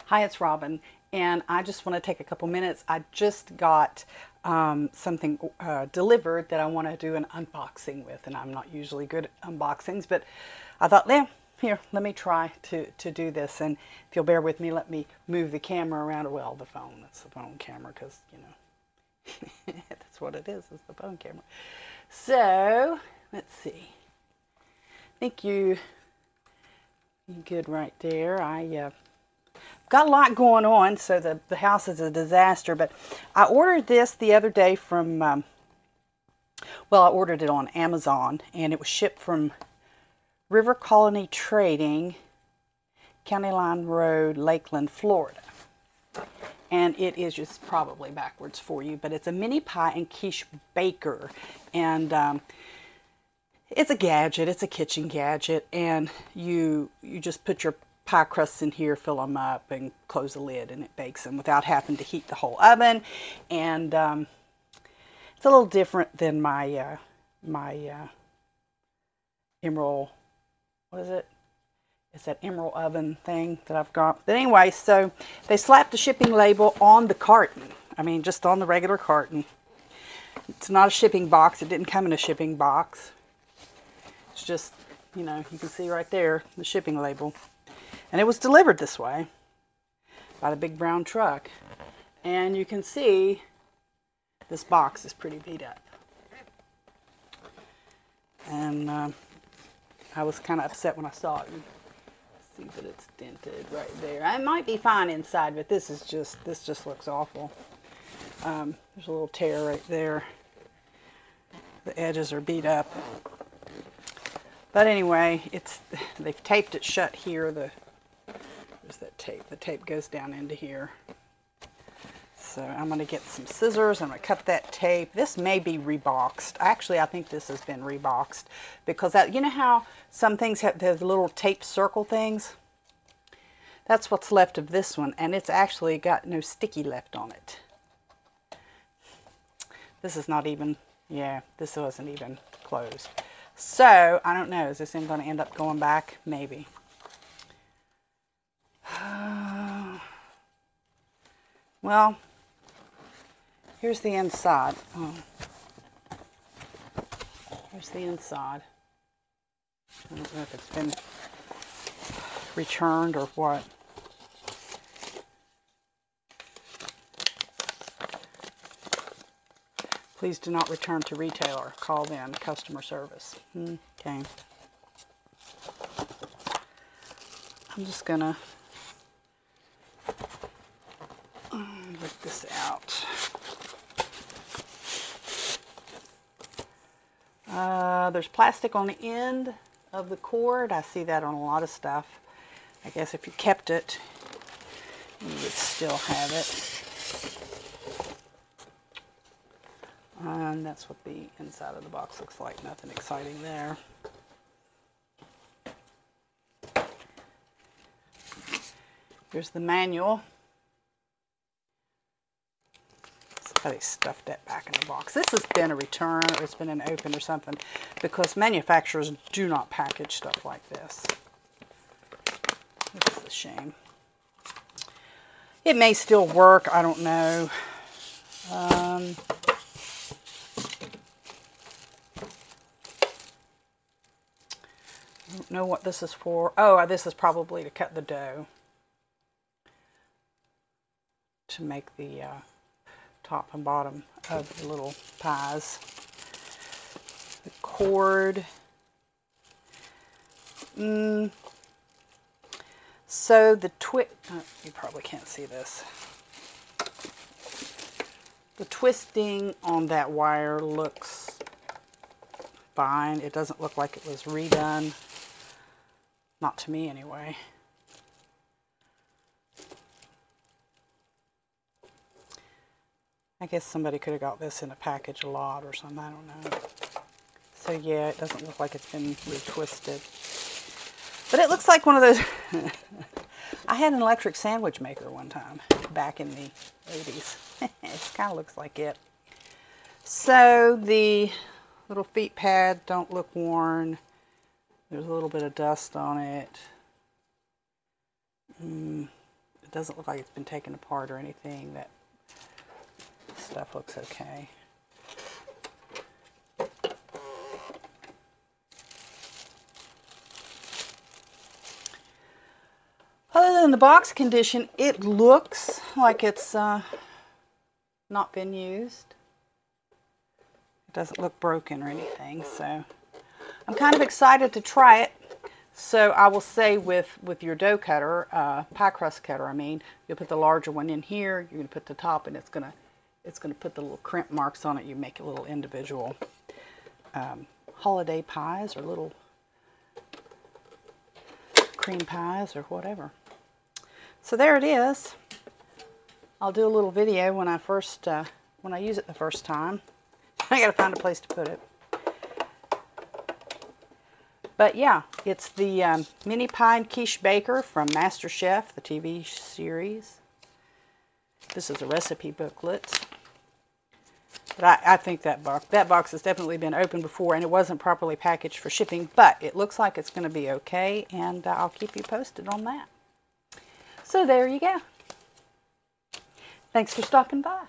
Hi, it's Robin, and I just want to take a couple minutes. I just got something delivered that I want to do an unboxing with, and I'm not usually good at unboxings, but I thought, yeah, here, let me try to do this. And if you'll bear with me, let me move the camera around. Well, the phone, that's the phone camera, because, you know, that's what it is the phone camera. So, let's see. I think you're good right there. I got a lot going on, so the house is a disaster, but I ordered this the other day from, well, I ordered it on Amazon, and it was shipped from River Colony Trading, County Line Road, Lakeland, Florida. And it is just probably backwards for you, but it's a mini pie and quiche baker, and it's a gadget. It's a kitchen gadget, and you just put your pie crusts in here, fill them up, and close the lid, and it bakes them without having to heat the whole oven. And it's a little different than my Emerald, what is it? It's that Emerald oven thing that I've got. But anyway, so they slapped the shipping label on the carton. I mean, just on the regular carton. It's not a shipping box. It didn't come in a shipping box. It's just, you know, you can see right there the shipping label. And it was delivered this way by the big brown truck. And you can see this box is pretty beat up. And I was kind of upset when I saw it. See that it's dented right there. It might be fine inside, but this just looks awful. There's a little tear right there. The edges are beat up. But anyway, they've taped it shut here. There's that tape. The tape goes down into here. So I'm going to get some scissors. I'm going to cut that tape. This may be reboxed. Actually, I think this has been reboxed because you know how some things have the little tape circle things? That's what's left of this one, and it's actually got no sticky left on it. This is not even, yeah, this wasn't even closed. So, I don't know. Is this thing going to end up going back? Maybe. Well, here's the inside. Oh. Here's the inside. I don't know if it's been returned or what. Please do not return to retailer. Call then customer service. Okay. I'm just gonna lift this out. There's plastic on the end of the cord. I see that on a lot of stuff. I guess if you kept it, you would still have it. And that's what the inside of the box looks like. Nothing exciting there. Here's the manual. Somebody stuffed that back in the box. This has been a return, or it's been an open or something, because manufacturers do not package stuff like this. This is a shame. It may still work. I don't know. I don't know what this is for. Oh, this is probably to cut the dough. To make the top and bottom of the little pies. The cord. So the you probably can't see this. The twisting on that wire looks fine. It doesn't look like it was redone. Not to me anyway. I guess somebody could have got this in a package a lot or something. I don't know. So yeah, it doesn't look like it's been retwisted. But it looks like one of those. I had an electric sandwich maker one time back in the 80s. It kind of looks like it. So the little feet pad don't look worn. There's a little bit of dust on it. doesn't look like it's been taken apart or anything. That stuff looks okay. Other than the box condition, it looks like it's not been used. It doesn't look broken or anything, so I'm kind of excited to try it. So I will say with your dough cutter, pie crust cutter, I mean, you'll put the larger one in here. You're going to put the top, and it's going to put the little crimp marks on it. You make a little individual holiday pies or little cream pies or whatever. So there it is. I'll do a little video when I use it the first time. I got to find a place to put it. But yeah, it's the mini pie and quiche baker from MasterChef, the TV series. This is a recipe booklet. But I think that box has definitely been opened before, and it wasn't properly packaged for shipping, but it looks like it's going to be okay, and I'll keep you posted on that. So there you go. Thanks for stopping by.